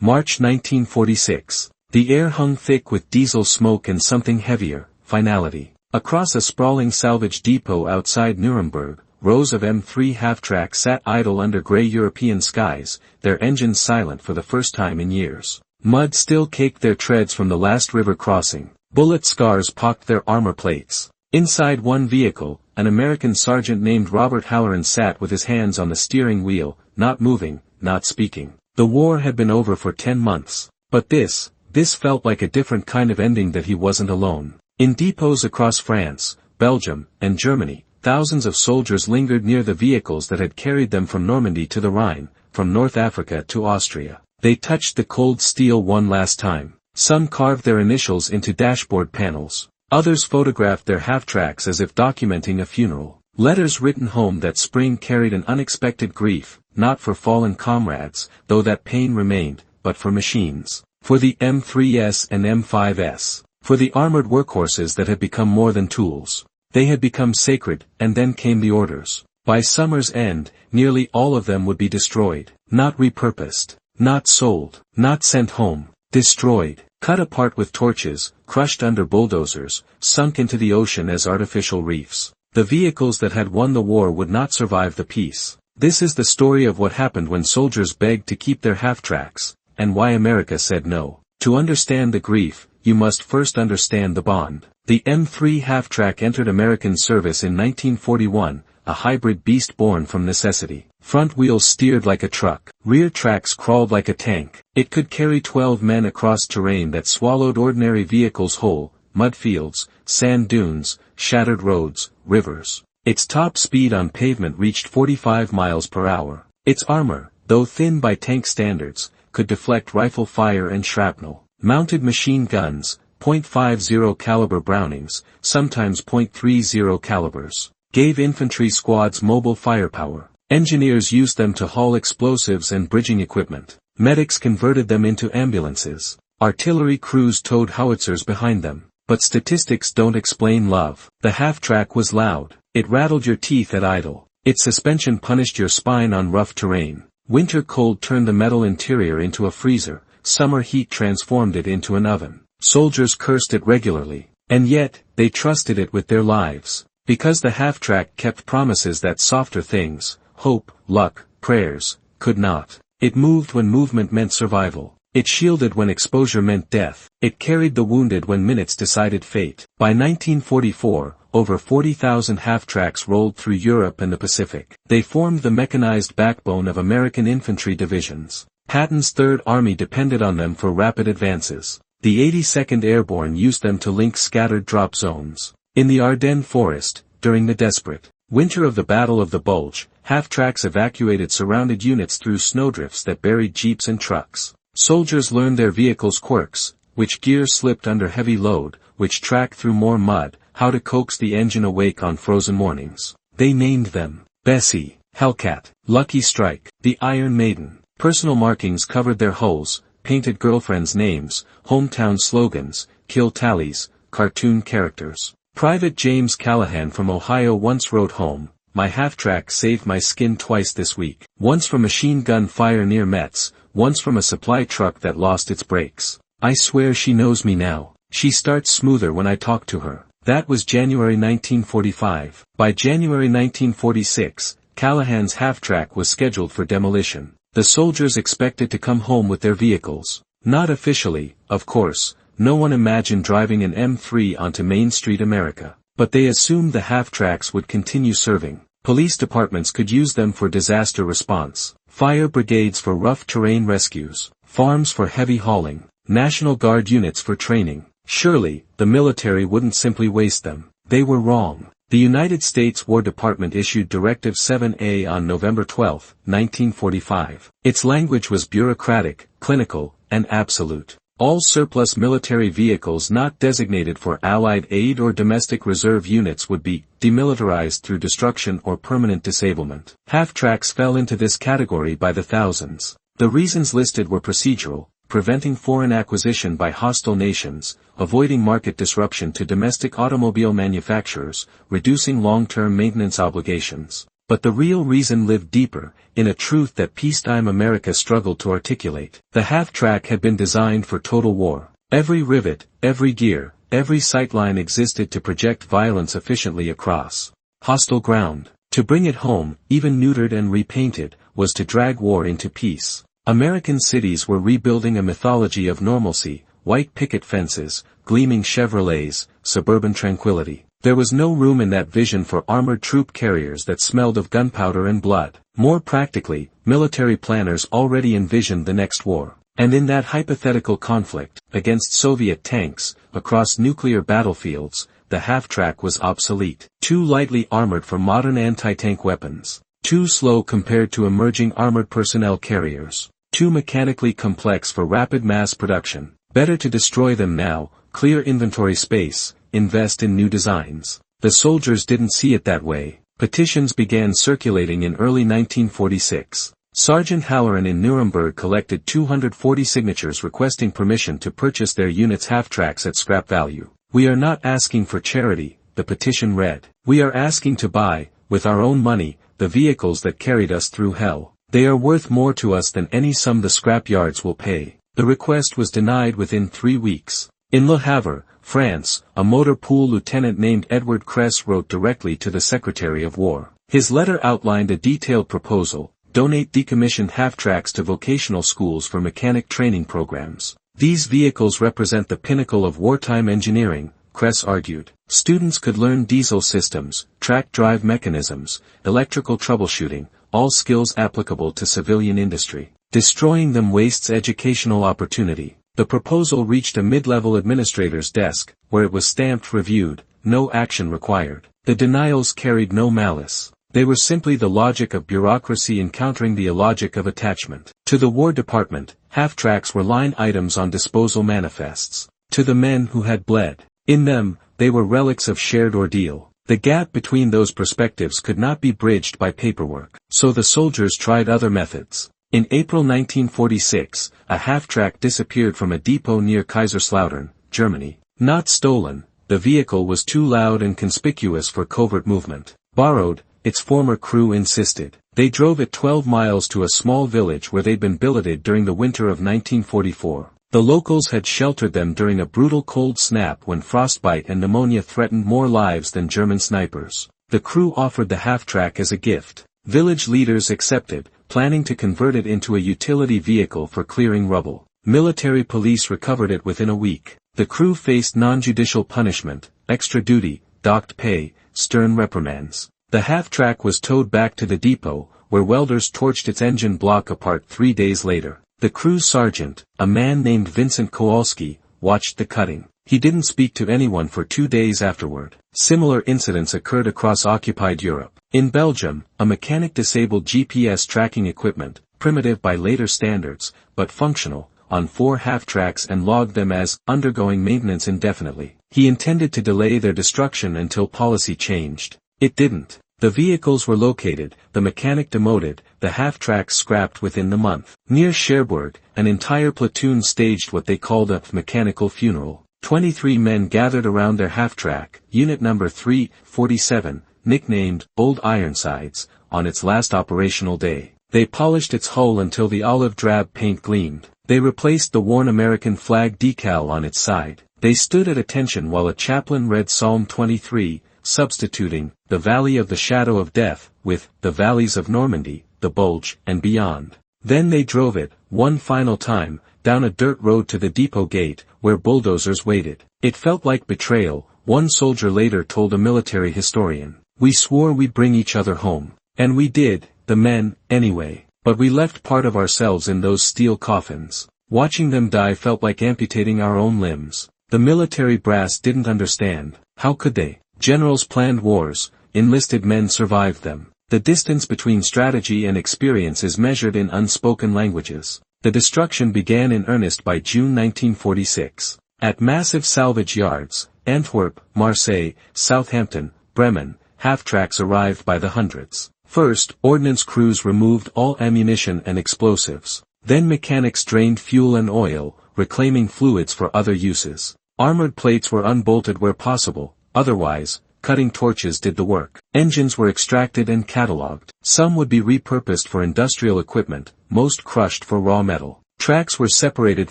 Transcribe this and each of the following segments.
March 1946. The air hung thick with diesel smoke and something heavier, finality. Across a sprawling salvage depot outside Nuremberg, rows of M3 half-track sat idle under grey European skies, their engines silent for the first time in years. Mud still caked their treads from the last river crossing. Bullet scars pocked their armor plates. Inside one vehicle, an American sergeant named Robert Halloran sat with his hands on the steering wheel, not moving, not speaking. The war had been over for 10 months. But this felt like a different kind of ending, that he wasn't alone. In depots across France, Belgium, and Germany, thousands of soldiers lingered near the vehicles that had carried them from Normandy to the Rhine, from North Africa to Austria. They touched the cold steel one last time. Some carved their initials into dashboard panels. Others photographed their half-tracks as if documenting a funeral. Letters written home that spring carried an unexpected grief, not for fallen comrades, though that pain remained, but for machines. For the M3S and M5S. For the armored workhorses that had become more than tools. They had become sacred, and then came the orders. By summer's end, nearly all of them would be destroyed. Not repurposed. Not sold. Not sent home. Destroyed. Cut apart with torches, crushed under bulldozers, sunk into the ocean as artificial reefs. The vehicles that had won the war would not survive the peace. This is the story of what happened when soldiers begged to keep their half-tracks, and why America said no. To understand the grief, you must first understand the bond. The M3 half-track entered American service in 1941, a hybrid beast born from necessity. Front wheels steered like a truck. Rear tracks crawled like a tank. It could carry 12 men across terrain that swallowed ordinary vehicles whole, mud fields, sand dunes, shattered roads, rivers. Its top speed on pavement reached 45 miles per hour. Its armor, though thin by tank standards, could deflect rifle fire and shrapnel. Mounted machine guns, .50 caliber Brownings, sometimes .30 calibers, gave infantry squads mobile firepower. Engineers used them to haul explosives and bridging equipment. Medics converted them into ambulances. Artillery crews towed howitzers behind them. But statistics don't explain love. The half-track was loud. It rattled your teeth at idle. Its suspension punished your spine on rough terrain. Winter cold turned the metal interior into a freezer. Summer heat transformed it into an oven. Soldiers cursed it regularly. And yet, they trusted it with their lives. Because the half-track kept promises that softer things, hope, luck, prayers, could not. It moved when movement meant survival. It shielded when exposure meant death. It carried the wounded when minutes decided fate. By 1944, over 40,000 half-tracks rolled through Europe and the Pacific. They formed the mechanized backbone of American infantry divisions. Patton's Third Army depended on them for rapid advances. The 82nd Airborne used them to link scattered drop zones. In the Ardennes forest, during the desperate winter of the Battle of the Bulge, half-tracks evacuated surrounded units through snowdrifts that buried jeeps and trucks. Soldiers learned their vehicles' quirks, which gear slipped under heavy load, which track through more mud, how to coax the engine awake on frozen mornings. They named them Bessie, Hellcat, Lucky Strike, the Iron Maiden. Personal markings covered their hulls, painted girlfriends' names, hometown slogans, kill tallies, cartoon characters. Private James Callahan from Ohio once wrote home, "My half-track saved my skin twice this week. Once from machine gun fire near Metz, once from a supply truck that lost its brakes. I swear she knows me now. She starts smoother when I talk to her." That was January 1945. By January 1946, Callahan's half-track was scheduled for demolition. The soldiers expected to come home with their vehicles. Not officially, of course. No one imagined driving an M3 onto Main Street America. But they assumed the half-tracks would continue serving. Police departments could use them for disaster response. Fire brigades for rough terrain rescues. Farms for heavy hauling. National Guard units for training. Surely, the military wouldn't simply waste them. They were wrong. The United States War Department issued Directive 7A on November 12, 1945. Its language was bureaucratic, clinical, and absolute. All surplus military vehicles not designated for Allied aid or domestic reserve units would be demilitarized through destruction or permanent disablement. Half-tracks fell into this category by the thousands. The reasons listed were procedural, preventing foreign acquisition by hostile nations, avoiding market disruption to domestic automobile manufacturers, reducing long-term maintenance obligations. But the real reason lived deeper, in a truth that peacetime America struggled to articulate. The half-track had been designed for total war. Every rivet, every gear, every sightline existed to project violence efficiently across hostile ground. To bring it home, even neutered and repainted, was to drag war into peace. American cities were rebuilding a mythology of normalcy, white picket fences, gleaming Chevrolets, suburban tranquility. There was no room in that vision for armored troop carriers that smelled of gunpowder and blood. More practically, military planners already envisioned the next war. And in that hypothetical conflict, against Soviet tanks, across nuclear battlefields, the half-track was obsolete. Too lightly armored for modern anti-tank weapons. Too slow compared to emerging armored personnel carriers. Too mechanically complex for rapid mass production. Better to destroy them now, clear inventory space, invest in new designs. The soldiers didn't see it that way. Petitions began circulating in early 1946. Sergeant Halloran in Nuremberg collected 240 signatures requesting permission to purchase their unit's half-tracks at scrap value. "We are not asking for charity," the petition read. "We are asking to buy, with our own money, the vehicles that carried us through hell. They are worth more to us than any sum the scrap yards will pay." The request was denied within 3 weeks. In Le Havre, France, a motor pool lieutenant named Edward Kress wrote directly to the Secretary of War. His letter outlined a detailed proposal: donate decommissioned half-tracks to vocational schools for mechanic training programs. These vehicles represent the pinnacle of wartime engineering, Kress argued. Students could learn diesel systems, track drive mechanisms, electrical troubleshooting, all skills applicable to civilian industry. Destroying them wastes educational opportunity. The proposal reached a mid-level administrator's desk, where it was stamped reviewed, no action required. The denials carried no malice. They were simply the logic of bureaucracy encountering the illogic of attachment. To the War Department, half-tracks were line items on disposal manifests. To the men who had bled, in them, they were relics of shared ordeal. The gap between those perspectives could not be bridged by paperwork. So the soldiers tried other methods. In April 1946, a half-track disappeared from a depot near Kaiserslautern, Germany. Not stolen, the vehicle was too loud and conspicuous for covert movement. Borrowed, its former crew insisted. They drove it 12 miles to a small village where they'd been billeted during the winter of 1944. The locals had sheltered them during a brutal cold snap when frostbite and pneumonia threatened more lives than German snipers. The crew offered the half-track as a gift. Village leaders accepted, planning to convert it into a utility vehicle for clearing rubble. Military police recovered it within a week. The crew faced non-judicial punishment, extra duty, docked pay, stern reprimands. The half-track was towed back to the depot, where welders torched its engine block apart 3 days later. The crew's sergeant, a man named Vincent Kowalski, watched the cutting. He didn't speak to anyone for 2 days afterward. Similar incidents occurred across occupied Europe. In Belgium, a mechanic disabled GPS tracking equipment, primitive by later standards, but functional, on 4 half-tracks and logged them as undergoing maintenance indefinitely. He intended to delay their destruction until policy changed. It didn't. The vehicles were located, the mechanic demoted, the half-tracks scrapped within the month. Near Cherbourg, an entire platoon staged what they called a mechanical funeral. 23 men gathered around their half-track, unit number 347, nicknamed Old Ironsides, on its last operational day. They polished its hull until the olive-drab paint gleamed. They replaced the worn American flag decal on its side. They stood at attention while a chaplain read Psalm 23, substituting the Valley of the Shadow of Death with the Valleys of Normandy, the Bulge, and beyond. Then they drove it, one final time, down a dirt road to the depot gate, where bulldozers waited. It felt like betrayal, one soldier later told a military historian. "We swore we'd bring each other home. And we did, the men, anyway. But we left part of ourselves in those steel coffins. Watching them die felt like amputating our own limbs." The military brass didn't understand. How could they? Generals planned wars, enlisted men survived them. The distance between strategy and experience is measured in unspoken languages. The destruction began in earnest by June 1946. At massive salvage yards, Antwerp, Marseille, Southampton, Bremen, half-tracks arrived by the hundreds. First, ordnance crews removed all ammunition and explosives. Then mechanics drained fuel and oil, reclaiming fluids for other uses. Armored plates were unbolted where possible, otherwise, cutting torches did the work. Engines were extracted and catalogued. Some would be repurposed for industrial equipment, most crushed for raw metal. Tracks were separated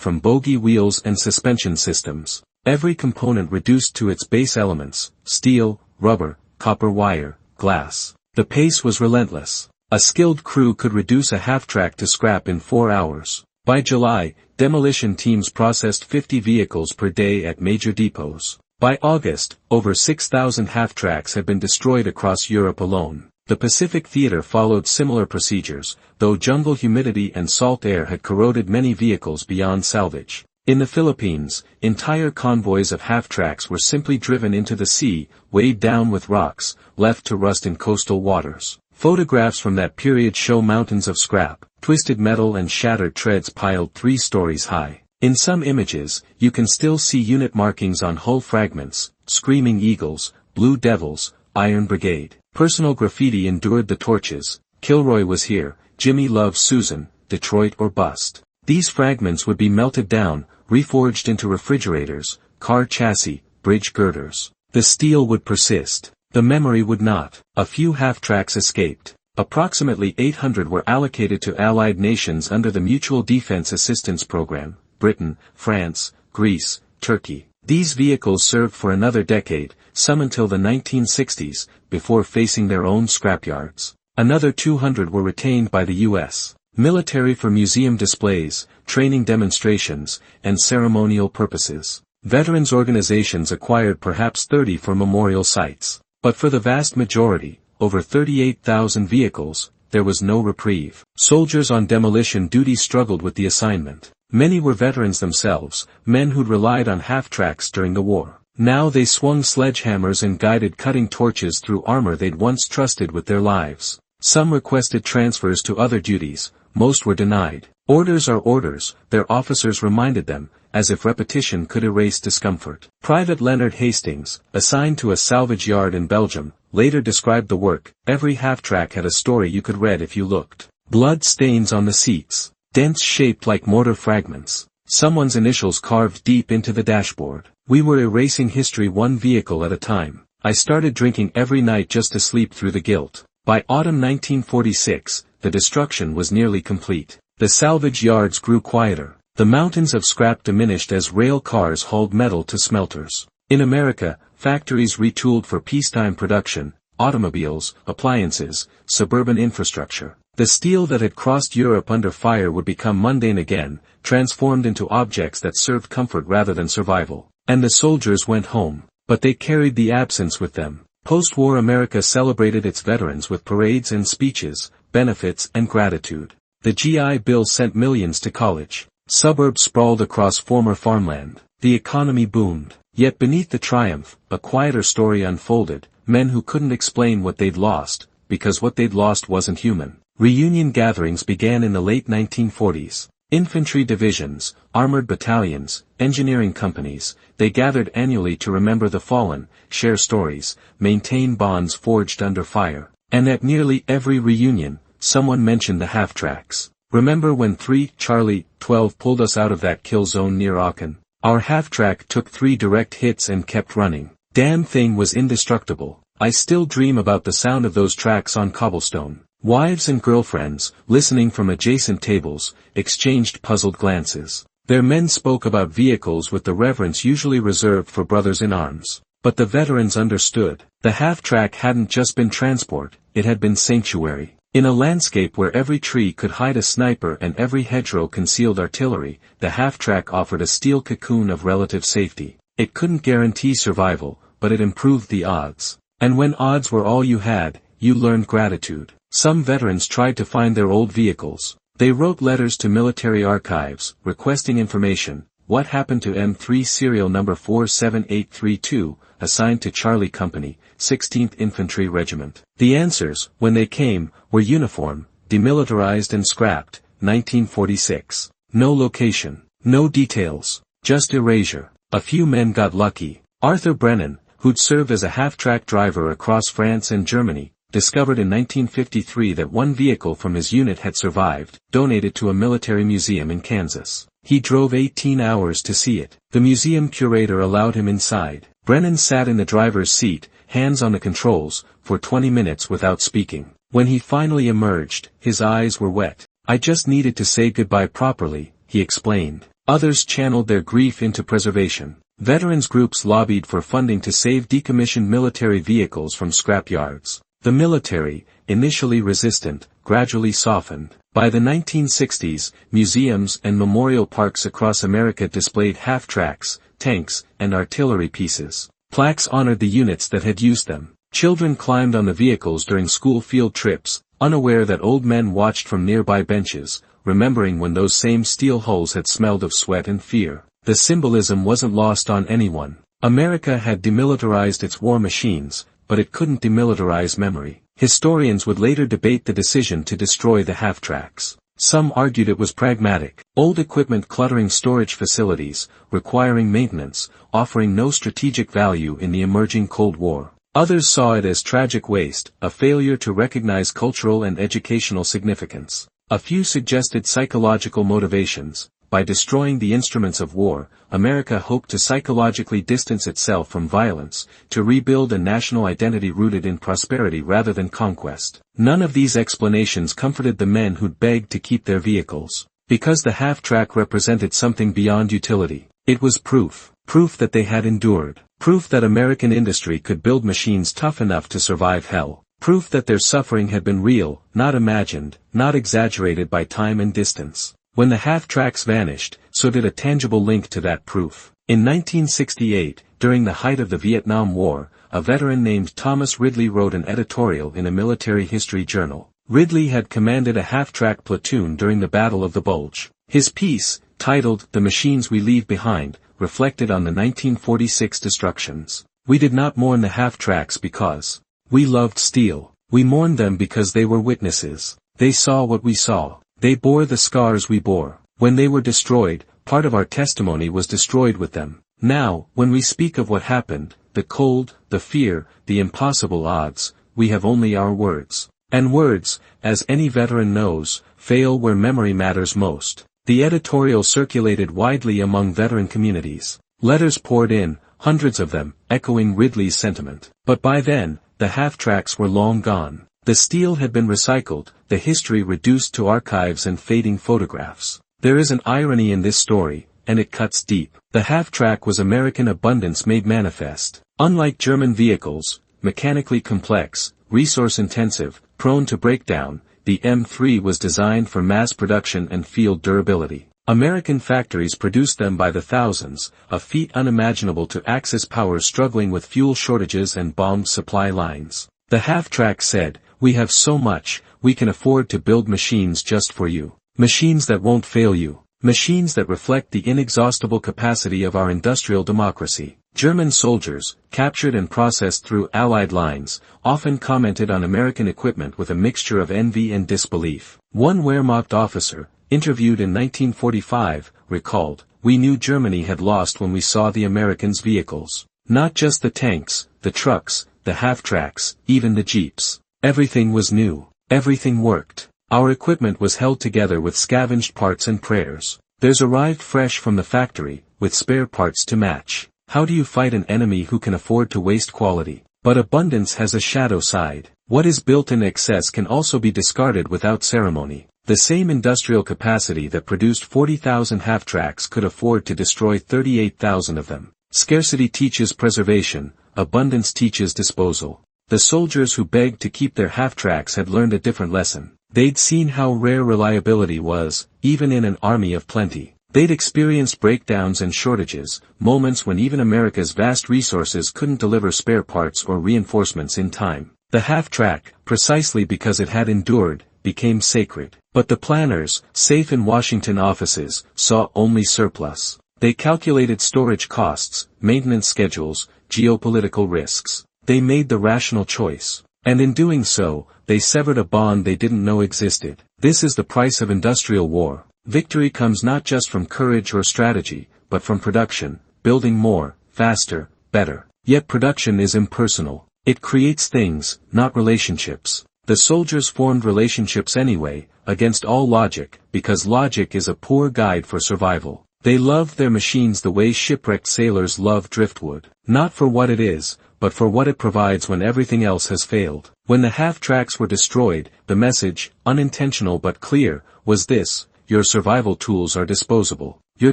from bogie wheels and suspension systems. Every component reduced to its base elements: steel, rubber, copper wire, glass. The pace was relentless. A skilled crew could reduce a half-track to scrap in 4 hours. By July, demolition teams processed 50 vehicles per day at major depots. By August, over 6,000 half-tracks had been destroyed across Europe alone. The Pacific Theater followed similar procedures, though jungle humidity and salt air had corroded many vehicles beyond salvage. In the Philippines, entire convoys of half-tracks were simply driven into the sea, weighed down with rocks, left to rust in coastal waters. Photographs from that period show mountains of scrap, twisted metal and shattered treads piled 3 stories high. In some images, you can still see unit markings on hull fragments: Screaming Eagles, Blue Devils, Iron Brigade. Personal graffiti endured the torches: Kilroy was here, Jimmy loves Susan, Detroit or bust. These fragments would be melted down, reforged into refrigerators, car chassis, bridge girders. The steel would persist. The memory would not. A few half-tracks escaped. Approximately 800 were allocated to Allied nations under the Mutual Defense Assistance Program: Britain, France, Greece, Turkey. These vehicles served for another decade, some until the 1960s, before facing their own scrapyards. Another 200 were retained by the U.S. military for museum displays, training demonstrations, and ceremonial purposes. Veterans organizations acquired perhaps 30 for memorial sites. But for the vast majority, over 38,000 vehicles, there was no reprieve. Soldiers on demolition duty struggled with the assignment. Many were veterans themselves, men who'd relied on half-tracks during the war. Now they swung sledgehammers and guided cutting torches through armor they'd once trusted with their lives. Some requested transfers to other duties, most were denied. Orders are orders, their officers reminded them, as if repetition could erase discomfort. Private Leonard Hastings, assigned to a salvage yard in Belgium, later described the work: every half-track had a story you could read if you looked. Blood stains on the seats. Dents shaped like mortar fragments. Someone's initials carved deep into the dashboard. We were erasing history one vehicle at a time. I started drinking every night just to sleep through the guilt. By autumn 1946, the destruction was nearly complete. The salvage yards grew quieter. The mountains of scrap diminished as rail cars hauled metal to smelters. In America, factories retooled for peacetime production: automobiles, appliances, suburban infrastructure. The steel that had crossed Europe under fire would become mundane again, transformed into objects that served comfort rather than survival. And the soldiers went home. But they carried the absence with them. Post-war America celebrated its veterans with parades and speeches, benefits and gratitude. The GI Bill sent millions to college. Suburbs sprawled across former farmland. The economy boomed. Yet beneath the triumph, a quieter story unfolded: men who couldn't explain what they'd lost, because what they'd lost wasn't human. Reunion gatherings began in the late 1940s. Infantry divisions, armored battalions, engineering companies, they gathered annually to remember the fallen, share stories, maintain bonds forged under fire. And at nearly every reunion, someone mentioned the half-tracks. Remember when 3 Charlie 12 pulled us out of that kill zone near Aachen? Our half-track took 3 direct hits and kept running. Damn thing was indestructible. I still dream about the sound of those tracks on cobblestone. Wives and girlfriends, listening from adjacent tables, exchanged puzzled glances. Their men spoke about vehicles with the reverence usually reserved for brothers in arms. But the veterans understood. The half-track hadn't just been transport, it had been sanctuary. In a landscape where every tree could hide a sniper and every hedgerow concealed artillery, the half-track offered a steel cocoon of relative safety. It couldn't guarantee survival, but it improved the odds. And when odds were all you had, you learned gratitude. Some veterans tried to find their old vehicles. They wrote letters to military archives, requesting information. What happened to M3 serial number 47832, assigned to Charlie Company, 16th Infantry Regiment? The answers, when they came, were uniform, demilitarized and scrapped, 1946. No location, no details, just erasure. A few men got lucky. Arthur Brennan, who'd served as a half-track driver across France and Germany, discovered in 1953 that one vehicle from his unit had survived, donated to a military museum in Kansas. He drove 18 hours to see it. The museum curator allowed him inside. Brennan sat in the driver's seat, hands on the controls, for 20 minutes without speaking. When he finally emerged, his eyes were wet. "I just needed to say goodbye properly," he explained. Others channeled their grief into preservation. Veterans groups lobbied for funding to save decommissioned military vehicles from scrap yards. The military, initially resistant, gradually softened. By the 1960s, museums and memorial parks across America displayed half-tracks, tanks, and artillery pieces. Plaques honored the units that had used them. Children climbed on the vehicles during school field trips, unaware that old men watched from nearby benches, remembering when those same steel hulls had smelled of sweat and fear. The symbolism wasn't lost on anyone. America had demilitarized its war machines, but it couldn't demilitarize memory. Historians would later debate the decision to destroy the half-tracks. Some argued it was pragmatic. Old equipment cluttering storage facilities, requiring maintenance, offering no strategic value in the emerging Cold War. Others saw it as tragic waste, a failure to recognize cultural and educational significance. A few suggested psychological motivations. By destroying the instruments of war, America hoped to psychologically distance itself from violence, to rebuild a national identity rooted in prosperity rather than conquest. None of these explanations comforted the men who'd begged to keep their vehicles. Because the half-track represented something beyond utility. It was proof. Proof that they had endured. Proof that American industry could build machines tough enough to survive hell. Proof that their suffering had been real, not imagined, not exaggerated by time and distance. When the half-tracks vanished, so did a tangible link to that proof. In 1968, during the height of the Vietnam War, a veteran named Thomas Ridley wrote an editorial in a military history journal. Ridley had commanded a half-track platoon during the Battle of the Bulge. His piece, titled "The Machines We Leave Behind," reflected on the 1946 destructions. "We did not mourn the half-tracks because we loved steel. We mourned them because they were witnesses. They saw what we saw. They bore the scars we bore. When they were destroyed, part of our testimony was destroyed with them. Now, when we speak of what happened, the cold, the fear, the impossible odds, we have only our words. And words, as any veteran knows, fail where memory matters most." The editorial circulated widely among veteran communities. Letters poured in, hundreds of them, echoing Ridley's sentiment. But by then, the half-tracks were long gone. The steel had been recycled, the history reduced to archives and fading photographs. There is an irony in this story, and it cuts deep. The half-track was American abundance made manifest. Unlike German vehicles, mechanically complex, resource-intensive, prone to breakdown, the M3 was designed for mass production and field durability. American factories produced them by the thousands, a feat unimaginable to Axis powers struggling with fuel shortages and bombed supply lines. The half-track said, "We have so much, we can afford to build machines just for you. Machines that won't fail you. Machines that reflect the inexhaustible capacity of our industrial democracy." German soldiers, captured and processed through Allied lines, often commented on American equipment with a mixture of envy and disbelief. One Wehrmacht officer, interviewed in 1945, recalled, "We knew Germany had lost when we saw the Americans' vehicles. Not just the tanks, the trucks, the half-tracks, even the jeeps. Everything was new. Everything worked. Our equipment was held together with scavenged parts and prayers. Theirs arrived fresh from the factory, with spare parts to match. How do you fight an enemy who can afford to waste quality? But abundance has a shadow side. What is built in excess can also be discarded without ceremony. The same industrial capacity that produced 40,000 half-tracks could afford to destroy 38,000 of them. Scarcity teaches preservation, abundance teaches disposal." The soldiers who begged to keep their half-tracks had learned a different lesson. They'd seen how rare reliability was, even in an army of plenty. They'd experienced breakdowns and shortages, moments when even America's vast resources couldn't deliver spare parts or reinforcements in time. The half-track, precisely because it had endured, became sacred. But the planners, safe in Washington offices, saw only surplus. They calculated storage costs, maintenance schedules, geopolitical risks. They made the rational choice. And in doing so, they severed a bond they didn't know existed. This is the price of industrial war. Victory comes not just from courage or strategy, but from production, building more, faster, better. Yet production is impersonal. It creates things, not relationships. The soldiers formed relationships anyway, against all logic, because logic is a poor guide for survival. They loved their machines the way shipwrecked sailors love driftwood. Not for what it is, but for what it provides when everything else has failed. When the half-tracks were destroyed, the message, unintentional but clear, was this: your survival tools are disposable. Your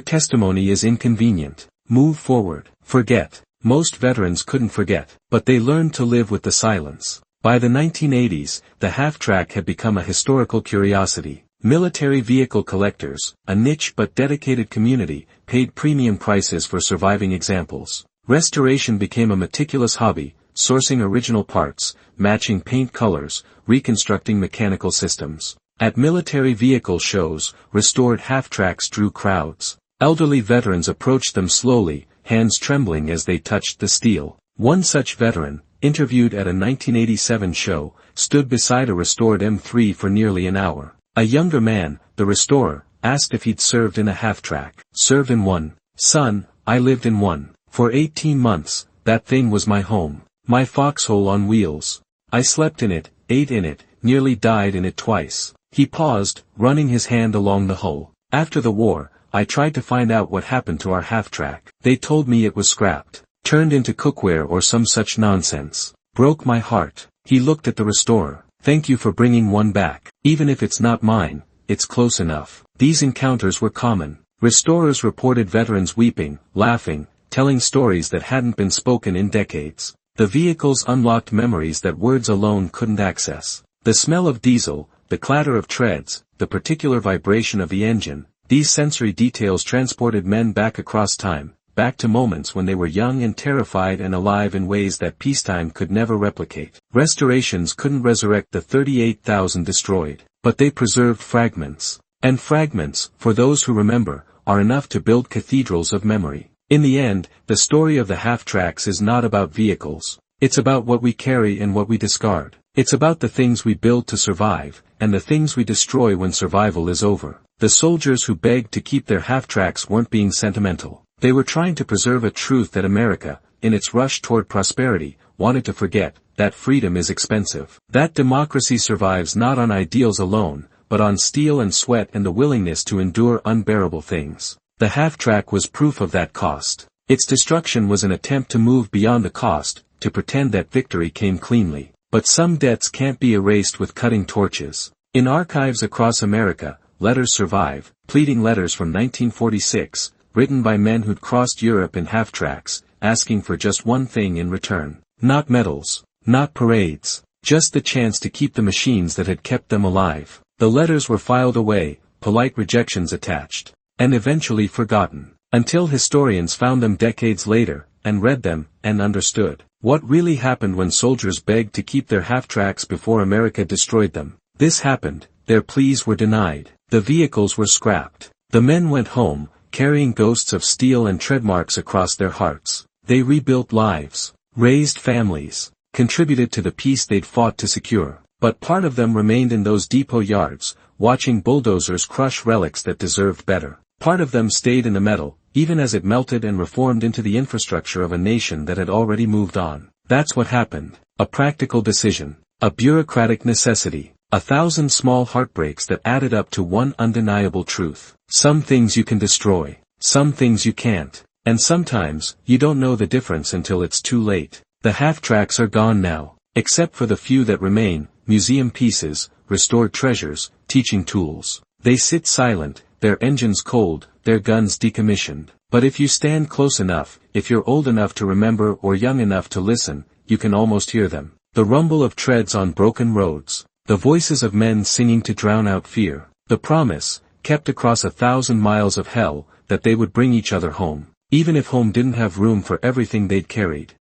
testimony is inconvenient. Move forward. Forget. Most veterans couldn't forget, but they learned to live with the silence. By the 1980s, the half-track had become a historical curiosity. Military vehicle collectors, a niche but dedicated community, paid premium prices for surviving examples. Restoration became a meticulous hobby, sourcing original parts, matching paint colors, reconstructing mechanical systems. At military vehicle shows, restored half-tracks drew crowds. Elderly veterans approached them slowly, hands trembling as they touched the steel. One such veteran, interviewed at a 1987 show, stood beside a restored M3 for nearly an hour. A younger man, the restorer, asked if he'd served in a half-track. Served in one. Son, I lived in one. For 18 months, that thing was my home. My foxhole on wheels. I slept in it, ate in it, nearly died in it twice. He paused, running his hand along the hull. After the war, I tried to find out what happened to our half-track. They told me it was scrapped, turned into cookware or some such nonsense. Broke my heart. He looked at the restorer. Thank you for bringing one back. Even if it's not mine, it's close enough. These encounters were common. Restorers reported veterans weeping, laughing, telling stories that hadn't been spoken in decades. The vehicles unlocked memories that words alone couldn't access. The smell of diesel, the clatter of treads, the particular vibration of the engine, these sensory details transported men back across time, back to moments when they were young and terrified and alive in ways that peacetime could never replicate. Restorations couldn't resurrect the 38,000 destroyed, but they preserved fragments. And fragments, for those who remember, are enough to build cathedrals of memory. In the end, the story of the half-tracks is not about vehicles. It's about what we carry and what we discard. It's about the things we build to survive, and the things we destroy when survival is over. The soldiers who begged to keep their half-tracks weren't being sentimental. They were trying to preserve a truth that America, in its rush toward prosperity, wanted to forget, that freedom is expensive. That democracy survives not on ideals alone, but on steel and sweat and the willingness to endure unbearable things. The half-track was proof of that cost. Its destruction was an attempt to move beyond the cost, to pretend that victory came cleanly. But some debts can't be erased with cutting torches. In archives across America, letters survive, pleading letters from 1946, written by men who'd crossed Europe in half-tracks, asking for just one thing in return. Not medals, not parades, just the chance to keep the machines that had kept them alive. The letters were filed away, polite rejections attached, and eventually forgotten, until historians found them decades later, and read them, and understood what really happened when soldiers begged to keep their half-tracks before America destroyed them. This happened, their pleas were denied, the vehicles were scrapped. The men went home, carrying ghosts of steel and tread marks across their hearts. They rebuilt lives, raised families, contributed to the peace they'd fought to secure. But part of them remained in those depot yards, watching bulldozers crush relics that deserved better. Part of them stayed in the metal, even as it melted and reformed into the infrastructure of a nation that had already moved on. That's what happened. A practical decision. A bureaucratic necessity. 1,000 small heartbreaks that added up to one undeniable truth. Some things you can destroy. Some things you can't. And sometimes, you don't know the difference until it's too late. The half-tracks are gone now. Except for the few that remain, museum pieces, restored treasures, teaching tools. They sit silent, their engines cold, their guns decommissioned. But if you stand close enough, if you're old enough to remember or young enough to listen, you can almost hear them. The rumble of treads on broken roads. The voices of men singing to drown out fear. The promise, kept across 1,000 miles of hell, that they would bring each other home. Even if home didn't have room for everything they'd carried.